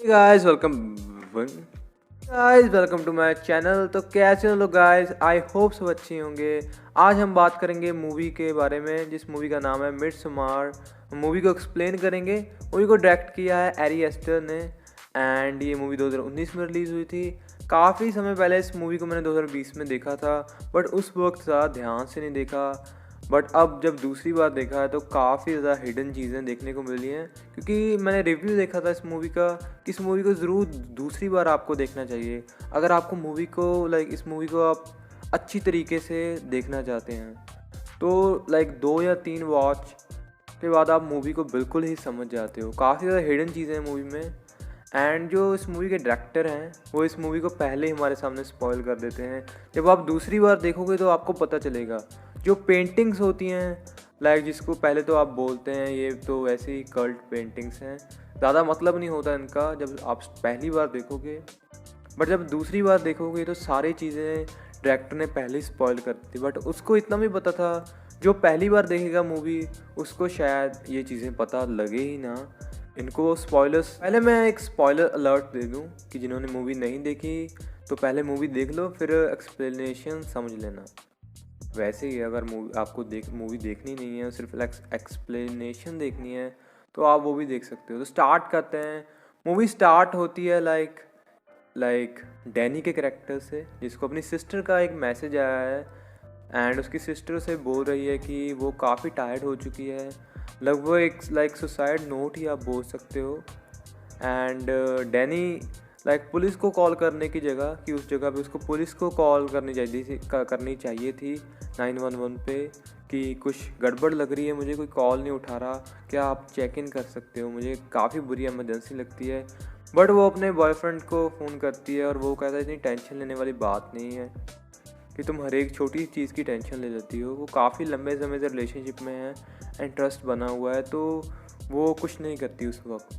Guys welcome to my channel. तो कैसे हो लोग गाइस, आई होप सब अच्छे होंगे। आज हम बात करेंगे मूवी के बारे में, जिस मूवी का नाम है मिडसमर। मूवी को एक्सप्लेन करेंगे। मूवी को डायरेक्ट किया है एरी एस्टर ने एंड ये मूवी 2019 में रिलीज़ हुई थी। काफ़ी समय पहले इस मूवी को मैंने 2020 में देखा था, बट उस वक्त ज़्यादा ध्यान से नहीं देखा। बट अब जब दूसरी बार देखा है तो काफ़ी ज़्यादा हिडन चीज़ें देखने को मिली हैं, क्योंकि मैंने रिव्यू देखा था इस मूवी का कि इस मूवी को ज़रूर दूसरी बार आपको देखना चाहिए अगर आपको मूवी को इस मूवी को आप अच्छी तरीके से देखना चाहते हैं। तो 2 या 3 वॉच के बाद आप मूवी को बिल्कुल ही समझ जाते हो। काफ़ी ज़्यादा हिडन चीज़ें हैं मूवी में। एंड जो इस मूवी के डायरेक्टर हैं वो इस मूवी को पहले ही हमारे सामने स्पॉइल कर देते हैं। जब आप दूसरी बार देखोगे तो आपको पता चलेगा। जो पेंटिंग्स होती हैं जिसको पहले तो आप बोलते हैं ये तो वैसे ही कल्ट पेंटिंग्स हैं, ज़्यादा मतलब नहीं होता इनका जब आप पहली बार देखोगे। बट जब दूसरी बार देखोगे तो सारी चीज़ें डायरेक्टर ने पहले ही स्पॉइल कर दी थी। बट उसको इतना भी पता था, जो पहली बार देखेगा मूवी उसको शायद ये चीज़ें पता लगे ही ना। इनको स्पॉयलर्स, पहले मैं एक स्पॉइलर अलर्ट दे दूं कि जिन्होंने मूवी नहीं देखी तो पहले मूवी देख लो, फिर एक्सप्लेनेशन समझ लेना। वैसे ही अगर आपको मूवी देखनी नहीं है, सिर्फ एक्सप्लेनेशन देखनी है तो आप वो भी देख सकते हो। तो स्टार्ट करते हैं। मूवी स्टार्ट होती है डैनी के कैरेक्टर से, जिसको अपनी सिस्टर का एक मैसेज आया है एंड उसकी सिस्टर उसे बोल रही है कि वो काफ़ी टायर्ड हो चुकी है। लगभग एक सुसाइड नोट ही आप बोल सकते हो। एंड डैनी पुलिस को कॉल करने की जगह कि उस जगह पे उसको पुलिस को कॉल करनी चाहिए थी 911 पे कि कुछ गड़बड़ लग रही है, मुझे कोई कॉल नहीं उठा रहा, क्या आप चेक इन कर सकते हो, मुझे काफ़ी बुरी इमरजेंसी लगती है। बट वो अपने बॉयफ्रेंड को फ़ोन करती है और वो कहता है इतनी टेंशन लेने वाली बात नहीं है कि तुम हर एक छोटी चीज़ की टेंशन ले लेती हो। वो काफ़ी लंबे समय से रिलेशनशिप में है एंड ट्रस्ट बना हुआ है, तो वो कुछ नहीं करती उस वक्त।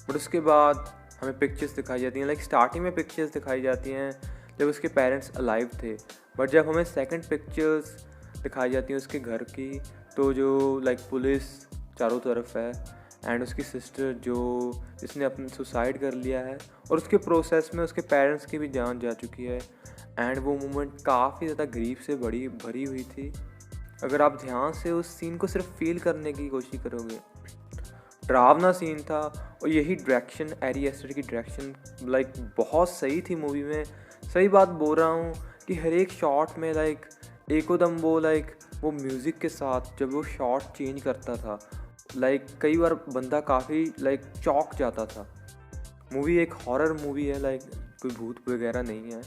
बट उसके बाद हमें पिक्चर्स दिखाई जाती हैं, स्टार्टिंग में पिक्चर्स दिखाई जाती हैं जब उसके पेरेंट्स अलाइव थे। बट जब हमें सेकंड पिक्चर्स दिखाई जाती हैं उसके घर की, तो जो पुलिस चारों तरफ है एंड उसकी सिस्टर जिसने अपने सुसाइड कर लिया है और उसके प्रोसेस में उसके पेरेंट्स की भी जान जा चुकी है। एंड वो मोमेंट काफ़ी ज़्यादा ग्रीफ से भरी हुई थी। अगर आप ध्यान से उस सीन को सिर्फ फील करने की कोशिश करोगे, डरावना सीन था। और यही डायरेक्शन, एरी एस्टर की डायरेक्शन बहुत सही थी मूवी में। सही बात बोल रहा हूँ कि हर एक शॉट में एकदम वो म्यूज़िक के साथ जब वो शॉट चेंज करता था, कई बार बंदा काफ़ी चौंक जाता था। मूवी एक हॉरर मूवी है, कोई भूत वगैरह नहीं है,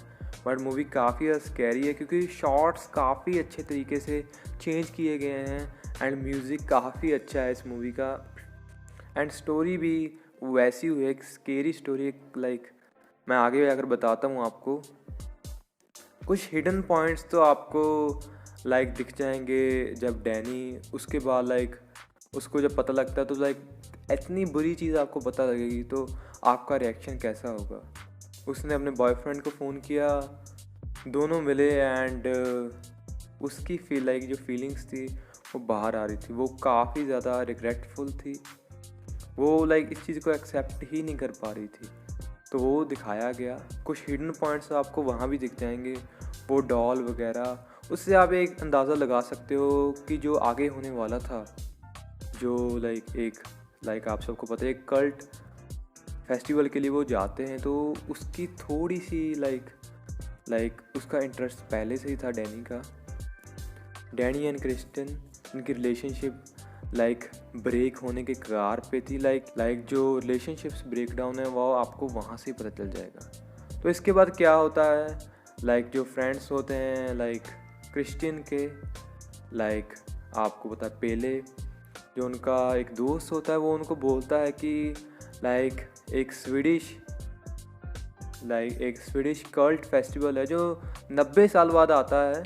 बट मूवी काफ़ी स्कैरी है क्योंकि शॉट्स काफ़ी अच्छे तरीके से चेंज किए गए हैं एंड म्यूज़िक काफ़ी अच्छा है इस मूवी का। एंड स्टोरी भी वैसी हुई है, एक स्केरी स्टोरी। मैं आगे जाकर बताता हूँ आपको। कुछ हिडन पॉइंट्स तो आपको दिख जाएंगे जब डैनी उसके बाद उसको जब पता लगता है तो इतनी बुरी चीज़ आपको पता लगेगी तो आपका रिएक्शन कैसा होगा। उसने अपने बॉयफ्रेंड को फ़ोन किया, दोनों मिले एंड उसकी जो फीलिंग्स थी वो बाहर आ रही थी। वो काफ़ी ज़्यादा रिग्रेटफुल थी। वो इस चीज़ को एक्सेप्ट ही नहीं कर पा रही थी, तो वो दिखाया गया। कुछ हिडन पॉइंट्स आपको वहाँ भी दिख जाएंगे, वो डॉल वगैरह। उससे आप एक अंदाज़ा लगा सकते हो कि जो आगे होने वाला था, जो आप सबको पता है एक कल्ट फेस्टिवल के लिए वो जाते हैं, तो उसकी थोड़ी सी उसका इंटरेस्ट पहले से ही था डैनी का। डैनी एंड क्रिस्टन, इनकी रिलेशनशिप ब्रेक होने के कगार पे थी। जो रिलेशनशिप्स ब्रेक डाउन है वो आपको वहाँ से पता चल जाएगा। तो इसके बाद क्या होता है, जो फ्रेंड्स होते हैं क्रिस्टियन के, आपको पता है पेले, जो उनका एक दोस्त होता है, वो उनको बोलता है कि एक स्वीडिश कल्ट फेस्टिवल है जो 90 साल बाद आता है,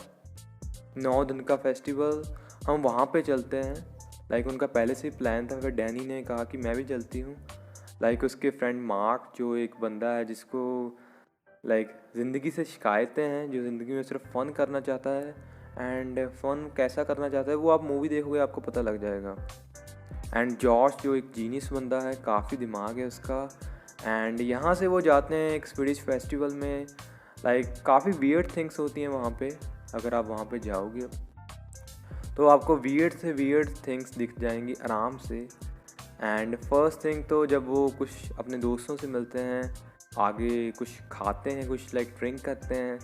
9 दिन का फेस्टिवल, हम वहाँ पे चलते हैं। उनका पहले से ही प्लान था। फिर डैनी ने कहा कि मैं भी चलती हूँ। उसके फ्रेंड मार्क, जो एक बंदा है जिसको ज़िंदगी से शिकायतें हैं, जो ज़िंदगी में सिर्फ फ़न करना चाहता है एंड फ़न कैसा करना चाहता है वो आप मूवी देखोगे आपको पता लग जाएगा। एंड जॉश जो एक जीनियस बंदा है, काफ़ी दिमाग है उसका। एंड यहाँ से वो जाते हैं एक स्वीडिश फेस्टिवल में। लाइक काफ़ी वियर्ड थिंग्स होती हैं वहाँ पे। अगर आप वहाँ पे जाओगे तो आपको वियर्ड से वियर्ड थिंग्स दिख जाएंगी आराम से। एंड फर्स्ट थिंग तो जब वो कुछ अपने दोस्तों से मिलते हैं, आगे कुछ खाते हैं, कुछ लाइक ड्रिंक करते हैं,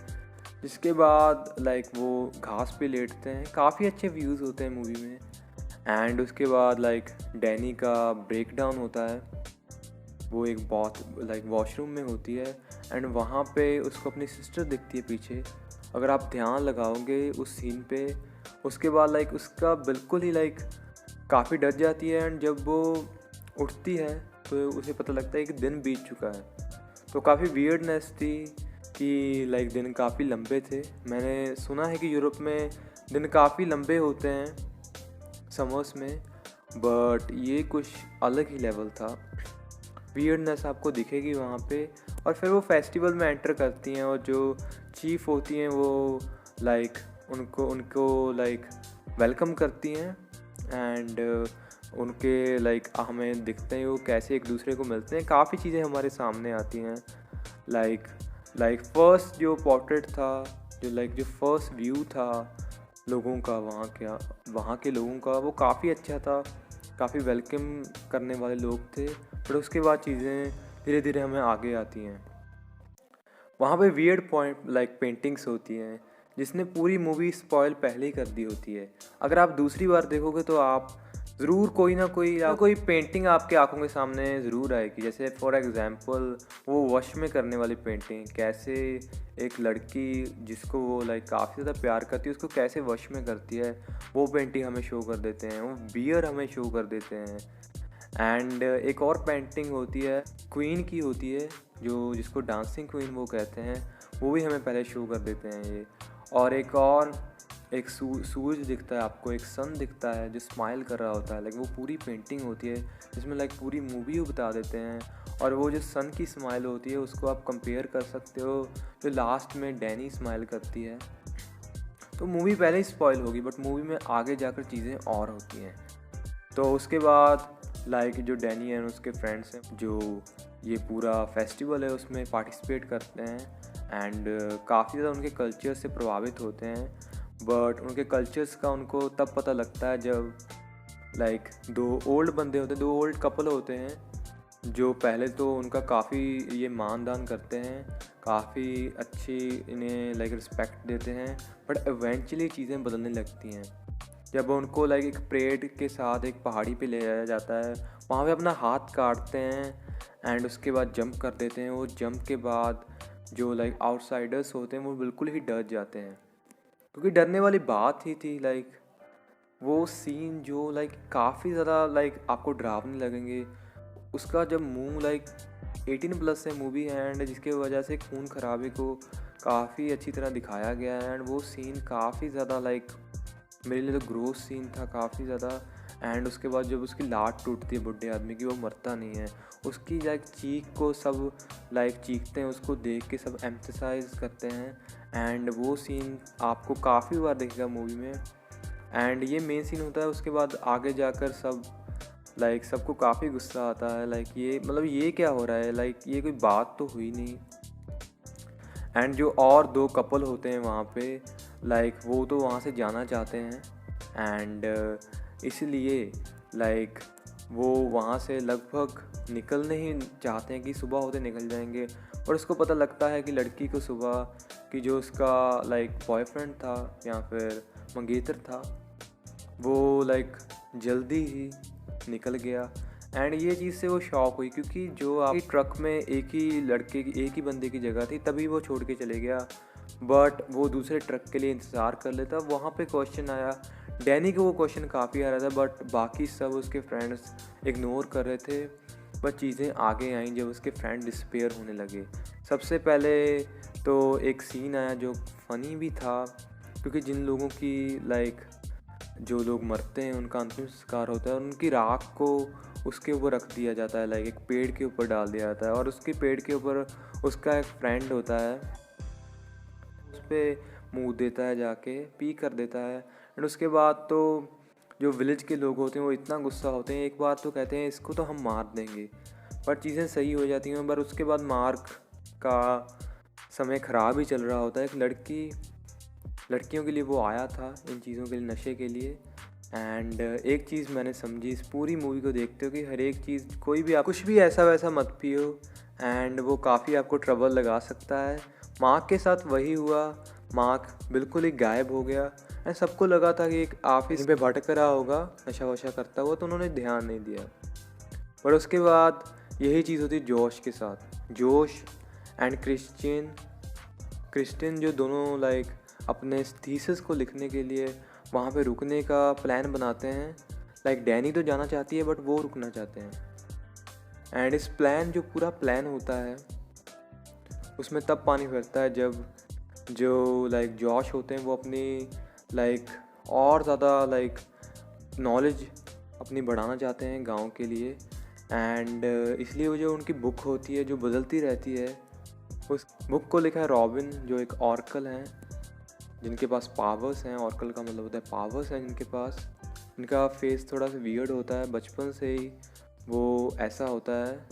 जिसके बाद लाइक वो घास पे लेटते हैं। काफ़ी अच्छे व्यूज़ होते हैं मूवी में। एंड उसके बाद लाइक डैनी का ब्रेक डाउन होता है। वो एक बहुत लाइक वॉशरूम में होती है एंड वहाँ पे उसको अपनी सिस्टर दिखती है पीछे। अगर आप ध्यान लगाओगे उस सीन पे, उसके बाद लाइक उसका बिल्कुल ही लाइक काफ़ी डर जाती है। एंड जब वो उठती है तो उसे पता लगता है कि दिन बीत चुका है। तो काफ़ी वियर्डनेस थी कि लाइक दिन काफ़ी लंबे थे। मैंने सुना है कि यूरोप में दिन काफ़ी लंबे होते हैं समर्स में, बट ये कुछ अलग ही लेवल था। वियर्डनेस आपको दिखेगी वहाँ पे। और फिर वो फेस्टिवल में एंटर करती हैं और जो चीफ होती हैं वो लाइक उनको लाइक वेलकम करती हैं। एंड उनके लाइक हमें दिखते हैं वो कैसे एक दूसरे को मिलते हैं। काफ़ी चीज़ें हमारे सामने आती हैं। लाइक फर्स्ट जो पोर्ट्रेट था, जो फर्स्ट व्यू था लोगों का, वहाँ के लोगों का, वो काफ़ी अच्छा था। काफ़ी वेलकम करने वाले लोग थे। बट उसके बाद चीज़ें धीरे धीरे हमें आगे आती हैं। वहाँ पे वियर्ड पॉइंट लाइक पेंटिंग्स होती हैं जिसने पूरी मूवी स्पॉइल पहले ही कर दी होती है। अगर आप दूसरी बार देखोगे तो आप ज़रूर कोई ना कोई पेंटिंग आपके आंखों के सामने ज़रूर आएगी। जैसे फॉर एग्ज़ाम्पल वो वश में करने वाली पेंटिंग, कैसे एक लड़की जिसको वो लाइक काफ़ी ज़्यादा प्यार करती है उसको कैसे वश में करती है, वो पेंटिंग हमें शो कर देते हैं। वो बियर हमें शो कर देते हैं। एंड एक और पेंटिंग होती है क्वीन की होती है, जिसको डांसिंग क्वीन वो कहते हैं, वो भी हमें पहले शो कर देते हैं ये। और एक सूरज दिखता है आपको, एक सन दिखता है जो स्माइल कर रहा होता है। लाइक वो पूरी पेंटिंग होती है जिसमें लाइक पूरी मूवी वो बता देते हैं। और वो जो सन की स्माइल होती है उसको आप कंपेयर कर सकते हो जो लास्ट में डैनी स्माइल करती है। तो मूवी पहले ही स्पॉइल होगी बट मूवी में आगे जाकर चीज़ें और होती हैं। तो उसके बाद लाइक जो डैनी है उसके फ्रेंड्स हैं जो ये पूरा फेस्टिवल है उसमें पार्टिसिपेट करते हैं। एंड काफ़ी ज़्यादा उनके कल्चर से प्रभावित होते हैं। बट उनके कल्चर्स का उनको तब पता लगता है जब लाइक दो ओल्ड कपल होते हैं जो पहले तो उनका काफ़ी ये मान दान करते हैं, काफ़ी अच्छी इन्हें लाइक रिस्पेक्ट देते हैं। बट इवेंचुअली चीज़ें बदलने लगती हैं जब उनको लाइक एक परेड के साथ एक पहाड़ी पे ले जाया जाता है। वहाँ पे अपना हाथ काटते हैं एंड उसके बाद जंप कर देते हैं। वो जंप के बाद जो लाइक आउटसाइडर्स होते हैं वो बिल्कुल ही डर जाते हैं, क्योंकि डरने वाली बात ही थी। लाइक वो सीन जो लाइक काफ़ी ज़्यादा लाइक आपको डरावने लगेंगे। उसका जब मुंह लाइक 18+ है मूवी है एंड जिसके वजह से खून खराबे को काफ़ी अच्छी तरह दिखाया गया है। एंड वो सीन काफ़ी ज़्यादा लाइक मेरे लिए तो ग्रोस सीन था काफ़ी ज़्यादा। एंड उसके बाद जब उसकी लात टूटती है बुढ़े आदमी की, वो मरता नहीं है, उसकी लाइक चीख को सब लाइक चीखते हैं, उसको देख के सब एम्फसाइज करते हैं। एंड वो सीन आपको काफ़ी बार दिखेगा मूवी में। एंड ये मेन सीन होता है। उसके बाद आगे जाकर सबको काफ़ी गुस्सा आता है। लाइक ये क्या हो रहा है, लाइक ये कोई बात तो हुई नहीं। एंड जो और दो कपल होते हैं वहाँ पे, लाइक वो तो वहाँ से जाना चाहते हैं। एंड इसलिए लाइक वो वहाँ से लगभग निकलने ही चाहते हैं कि सुबह होते निकल जाएंगे। और उसको पता लगता है कि लड़की को सुबह कि जो उसका लाइक बॉयफ्रेंड था या फिर मंगेतर था वो लाइक जल्दी ही निकल गया। एंड ये चीज़ से वो शॉक हुई, क्योंकि जो आपकी ट्रक में एक ही बंदे की जगह थी तभी वो छोड़ के चले गया। बट वो दूसरे ट्रक के लिए इंतज़ार कर लेता। वहाँ पे क्वेश्चन आया, डैनी को वो क्वेश्चन काफ़ी आ रहा था बट बाकी सब उसके फ्रेंड्स इग्नोर कर रहे थे। बट चीज़ें आगे आईं जब उसके फ्रेंड डिस्पेयर होने लगे। सबसे पहले तो एक सीन आया जो फ़नी भी था, क्योंकि जिन लोगों की लाइक जो लोग मरते हैं उनका अंतिम संस्कार होता है, उनकी राख को उसके ऊपर रख दिया जाता है, लाइक एक पेड़ के ऊपर डाल दिया जाता है। और उसके पेड़ के ऊपर उसका एक फ्रेंड होता है, उस पर मुँह देता है, जाके पी कर देता है। एंड उसके बाद तो जो विलेज के लोग होते हैं वो इतना गुस्सा होते हैं, एक बार तो कहते हैं इसको तो हम मार देंगे, पर चीज़ें सही हो जाती हैं। पर उसके बाद मार्क का समय ख़राब ही चल रहा होता है। एक लड़कियों के लिए वो आया था, इन चीज़ों के लिए, नशे के लिए। एंड एक चीज़ मैंने समझी इस पूरी मूवी को देखते हो कि हर एक चीज़, कोई भी आप कुछ भी ऐसा वैसा मत पियो, एंड वो काफ़ी आपको ट्रबल लगा सकता है। मार्क के साथ वही हुआ, मार्क बिल्कुल ही गायब हो गया एंड सबको लगा था कि एक ऑफिस पे भटक रहा होगा नशा वशा करता हुआ, तो उन्होंने ध्यान नहीं दिया। पर उसके बाद यही चीज़ होती जोश के साथ। जोश एंड क्रिस्टियन जो दोनों लाइक अपने थीसिस को लिखने के लिए वहाँ पे रुकने का प्लान बनाते हैं। लाइक डैनी तो जाना चाहती है बट वो रुकना चाहते हैं। एंड इस प्लान, जो पूरा प्लान होता है, उसमें तब पानी फिरता है जब जो लाइक जॉश होते हैं वो अपनी लाइक और ज़्यादा लाइक नॉलेज अपनी बढ़ाना चाहते हैं गांव के लिए। एंड इसलिए वो जो उनकी बुक होती है जो बदलती रहती है, उस बुक को लिखा है रॉबिन, जो एक ऑर्कल हैं जिनके पास पावर्स हैं। ऑर्कल का मतलब होता है पावर्स हैं जिनके पास। इनका फेस थोड़ा सा वियर्ड होता है, बचपन से ही वो ऐसा होता है।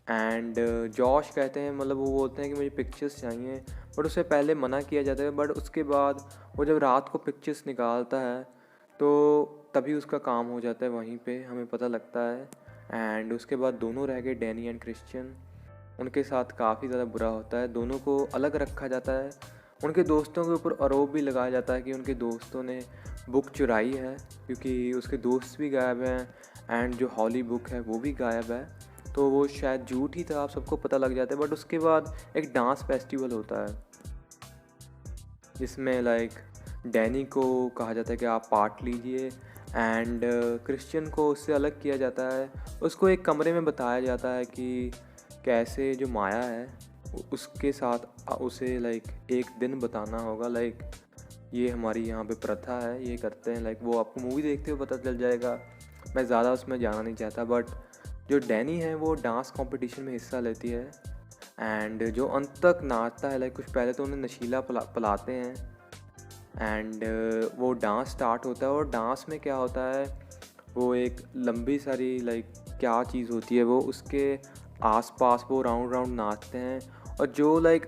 एंड जॉश कहते हैं, मतलब वो बोलते हैं कि मुझे पिक्चर्स चाहिए, बट उससे पहले मना किया जाता है। बट उसके बाद वो जब रात को पिक्चर्स निकालता है तो तभी उसका काम हो जाता है, वहीं पे हमें पता लगता है। एंड उसके बाद दोनों रह गए, डैनी एंड क्रिश्चियन। उनके साथ काफ़ी ज़्यादा बुरा होता है, दोनों को अलग रखा जाता है। उनके दोस्तों के ऊपर आरोप भी लगाया जाता है कि उनके दोस्तों ने बुक चुराई है, क्योंकि उसके दोस्त भी गायब हैं एंड जो हॉली बुक है वो भी गायब है। तो वो शायद झूठ ही था, आप सबको पता लग जाता है। बट उसके बाद एक डांस फेस्टिवल होता है जिसमें लाइक डैनी को कहा जाता है कि आप पार्ट लीजिए, एंड क्रिश्चियन को उससे अलग किया जाता है। उसको एक कमरे में बताया जाता है कि कैसे जो माया है उसके साथ उसे लाइक एक दिन बताना होगा। लाइक ये हमारी यहाँ पे प्रथा है, ये करते हैं। लाइक वो आपको मूवी देखते हुए पता चल जाएगा, मैं ज़्यादा उसमें जाना नहीं चाहता। बट जो डैनी है वो डांस कंपटीशन में हिस्सा लेती है एंड जो अंत तक नाचता है। लाइक कुछ पहले तो उन्हें नशीला पिलाते हैं एंड वो डांस स्टार्ट होता है। और डांस में क्या होता है, वो एक लंबी सारी लाइक क्या चीज़ होती है, वो उसके आसपास वो राउंड राउंड नाचते हैं। और जो लाइक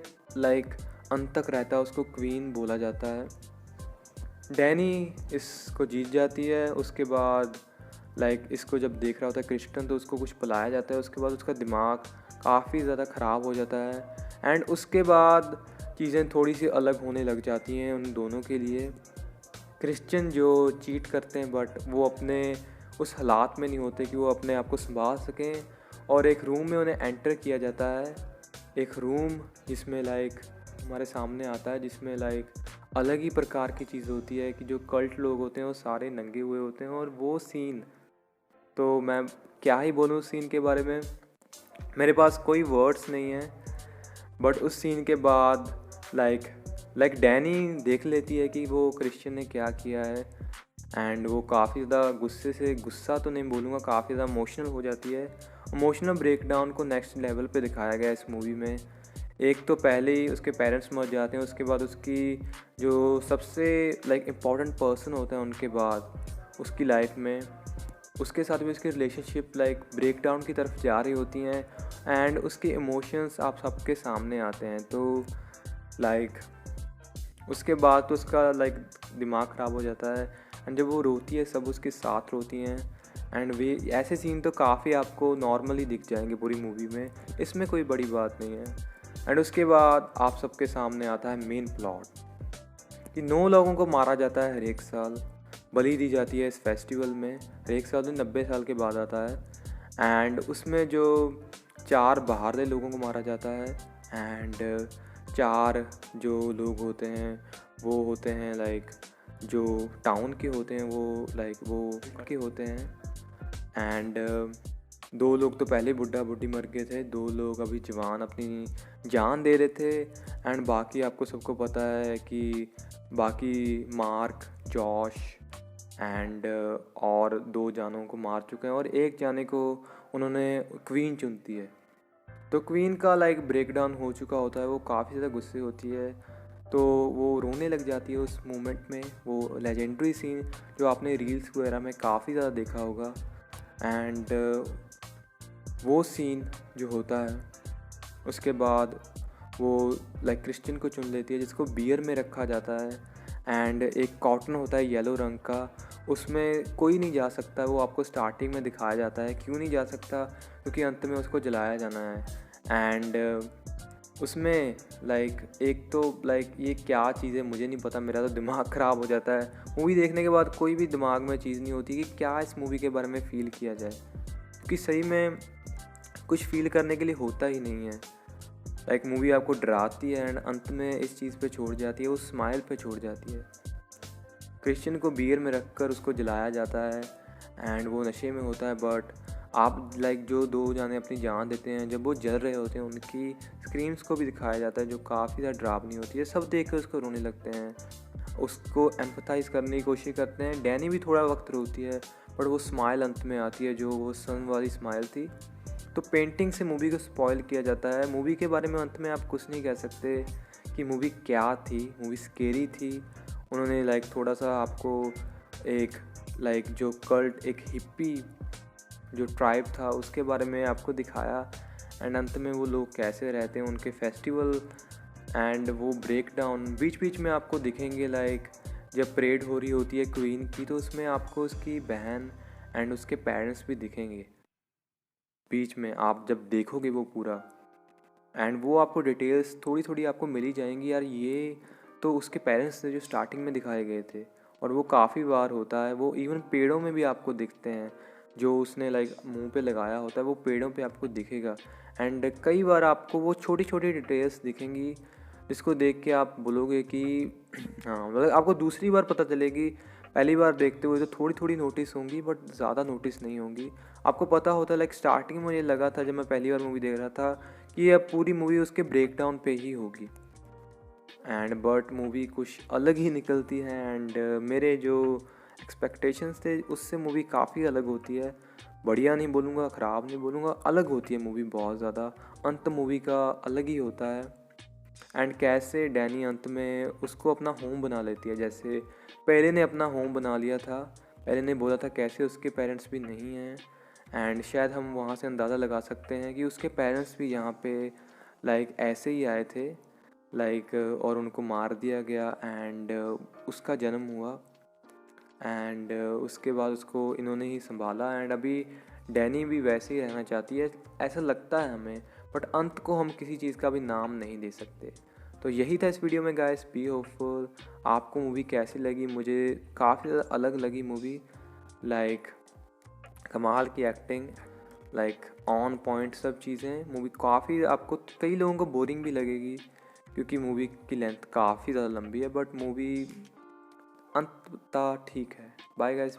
अंत तक रहता है उसको क्वीन बोला जाता है। डैनी इसको जीत जाती है। उसके बाद लाइक इसको जब देख रहा होता है क्रिस्टन, तो उसको कुछ पिलाया जाता है। उसके बाद उसका दिमाग काफ़ी ज़्यादा ख़राब हो जाता है एंड उसके बाद चीज़ें थोड़ी सी अलग होने लग जाती हैं उन दोनों के लिए। क्रिश्चियन जो चीट करते हैं बट वो अपने उस हालात में नहीं होते कि वो अपने आप को संभाल सकें, और एक रूम में उन्हें एंटर किया जाता है। एक रूम जिसमें लाइक हमारे सामने आता है, जिसमें लाइक अलग ही प्रकार की चीज़ होती है कि जो कल्ट लोग होते हैं वो सारे नंगे हुए होते हैं। और वो सीन तो मैं क्या ही बोलूँ उस सीन के बारे में, मेरे पास कोई वर्ड्स नहीं है। बट उस सीन के बाद लाइक डैनी देख लेती है कि वो क्रिश्चियन ने क्या किया है एंड वो काफ़ी ज़्यादा गुस्सा तो नहीं बोलूँगा, काफ़ी ज़्यादा इमोशनल हो जाती है। इमोशनल ब्रेकडाउन को नेक्स्ट लेवल पे दिखाया गया इस मूवी में। एक तो पहले ही उसके पेरेंट्स मर जाते हैं, उसके बाद उसकी जो सबसे लाइक इम्पॉर्टेंट पर्सन होते हैं उनके बाद उसकी लाइफ में, उसके साथ भी उसकी रिलेशनशिप लाइक ब्रेकडाउन की तरफ जा रही होती हैं एंड उसके इमोशंस आप सबके सामने आते हैं। तो लाइक उसके बाद तो उसका लाइक दिमाग ख़राब हो जाता है एंड जब वो रोती है सब उसके साथ रोती हैं। एंड वे ऐसे सीन तो काफ़ी आपको नॉर्मली दिख जाएंगे पूरी मूवी में, इसमें कोई बड़ी बात नहीं है। एंड उसके बाद आप सबके सामने आता है मेन प्लॉट कि 9 लोगों को मारा जाता है हर एक साल, बलि दी जाती है इस फेस्टिवल में। हर एक साल में 90 साल के बाद आता है एंड उसमें जो 4 बाहरले लोगों को मारा जाता है एंड 4 जो लोग होते हैं वो होते हैं लाइक जो टाउन के होते हैं, वो लाइक वो के होते हैं। एंड 2 लोग तो पहले बुढ़ा बुढ़ी मर गए थे, 2 लोग अभी जवान अपनी जान दे रहे थे एंड बाकी आपको सबको पता है कि बाकी मार्क, जॉश एंड और 2 जानों को मार चुके हैं और एक जाने को उन्होंने क्वीन चुनती है। तो क्वीन का लाइक ब्रेकडाउन हो चुका होता है, वो काफ़ी ज़्यादा गुस्से होती है। तो वो रोने लग जाती है उस मोमेंट में। वो लेजेंडरी सीन जो आपने रील्स वगैरह में काफ़ी ज़्यादा देखा होगा। एंड वो सीन जो होता है, उसके बाद वो लाइक क्रिश्चियन को चुन लेती है जिसको बियर में रखा जाता है। एंड एक कॉटन होता है येलो रंग का, उसमें कोई नहीं जा सकता। वो आपको स्टार्टिंग में दिखाया जाता है, क्यों नहीं जा सकता, क्योंकि अंत में उसको जलाया जाना है। एंड उसमें लाइक एक तो लाइक ये क्या चीज़ है मुझे नहीं पता, मेरा तो दिमाग ख़राब हो जाता है। मूवी देखने के बाद कोई भी दिमाग में चीज़ नहीं होती कि क्या इस मूवी के बारे में फ़ील किया जाए, क्योंकि सही में कुछ फ़ील करने के लिए होता ही नहीं है। लाइक मूवी आपको डराती है एंड अंत में इस चीज़ पे छोड़ जाती है, उस स्माइल पे छोड़ जाती है। क्रिश्चियन को बियर में रखकर उसको जलाया जाता है एंड वो नशे में होता है। बट आप लाइक जो दो जाने अपनी जान देते हैं, जब वो जल रहे होते हैं उनकी स्क्रीम्स को भी दिखाया जाता है जो काफ़ी ज़्यादा डरावनी होती है। सब देख कर उसको रोने लगते हैं, उसको एम्पथाइज़ करने की कोशिश करते हैं। डैनी भी थोड़ा वक्त रोती है, बट वो स्माइल अंत में आती है जो वो सन वाली स्माइल थी। तो पेंटिंग से मूवी को स्पॉइल किया जाता है। मूवी के बारे में अंत में आप कुछ नहीं कह सकते कि मूवी क्या थी। मूवी स्केरी थी। उन्होंने लाइक थोड़ा सा आपको एक लाइक जो कल्ट, एक हिप्पी जो ट्राइब था उसके बारे में आपको दिखाया। एंड अंत में वो लोग कैसे रहते हैं, उनके फेस्टिवल एंड वो ब्रेक डाउन बीच बीच में आपको दिखेंगे। लाइक जब परेड हो रही होती है क्वीन की, तो उसमें आपको उसकी बहन एंड उसके पेरेंट्स भी दिखेंगे बीच में, आप जब देखोगे वो पूरा। एंड वो आपको डिटेल्स थोड़ी थोड़ी आपको मिली जाएंगी, यार ये तो उसके पेरेंट्स थे जो स्टार्टिंग में दिखाए गए थे। और वो काफ़ी बार होता है, वो इवन पेड़ों में भी आपको दिखते हैं, जो उसने लाइक मुंह पे लगाया होता है वो पेड़ों पे आपको दिखेगा। एंड कई बार आपको वो छोटी छोटी डिटेल्स दिखेंगी जिसको देख के आप बोलोगे कि हाँ, मतलब आपको दूसरी बार पता चलेगी। पहली बार देखते हुए तो थोड़ी थोड़ी नोटिस होंगी, बट ज़्यादा नोटिस नहीं होंगी। आपको पता होता है, लाइक स्टार्टिंग में मुझे लगा था जब मैं पहली बार मूवी देख रहा था कि अब पूरी मूवी उसके ब्रेक डाउन पे ही होगी। एंड बट मूवी कुछ अलग ही निकलती है। एंड मेरे जो एक्सपेक्टेशंस थे उससे मूवी काफ़ी अलग होती है। बढ़िया नहीं बोलूँगा, ख़राब नहीं बोलूँगा, अलग होती है मूवी बहुत ज़्यादा। अंत मूवी का अलग ही होता है। एंड कैसे डैनी अंत में उसको अपना होम बना लेती है, जैसे पहले ने अपना होम बना लिया था। पहले ने बोला था कैसे उसके पेरेंट्स भी नहीं हैं। एंड शायद हम वहाँ से अंदाज़ा लगा सकते हैं कि उसके पेरेंट्स भी यहाँ पे लाइक ऐसे ही आए थे लाइक, और उनको मार दिया गया। एंड उसका जन्म हुआ एंड उसके बाद उसको इन्होंने ही संभाला। एंड अभी डैनी भी वैसे ही रहना चाहती है, ऐसा लगता है हमें। बट अंत को हम किसी चीज़ का भी नाम नहीं दे सकते। तो यही था इस वीडियो में गाइस, बी होपफुल। आपको मूवी कैसी लगी? मुझे काफ़ी ज़्यादा अलग लगी मूवी। लाइक कमाल की एक्टिंग, लाइक ऑन पॉइंट सब चीज़ें। मूवी काफ़ी, आपको कई लोगों को बोरिंग भी लगेगी क्योंकि मूवी की लेंथ काफ़ी ज़्यादा लंबी है, बट मूवी अंततः ठीक है। Bye guys.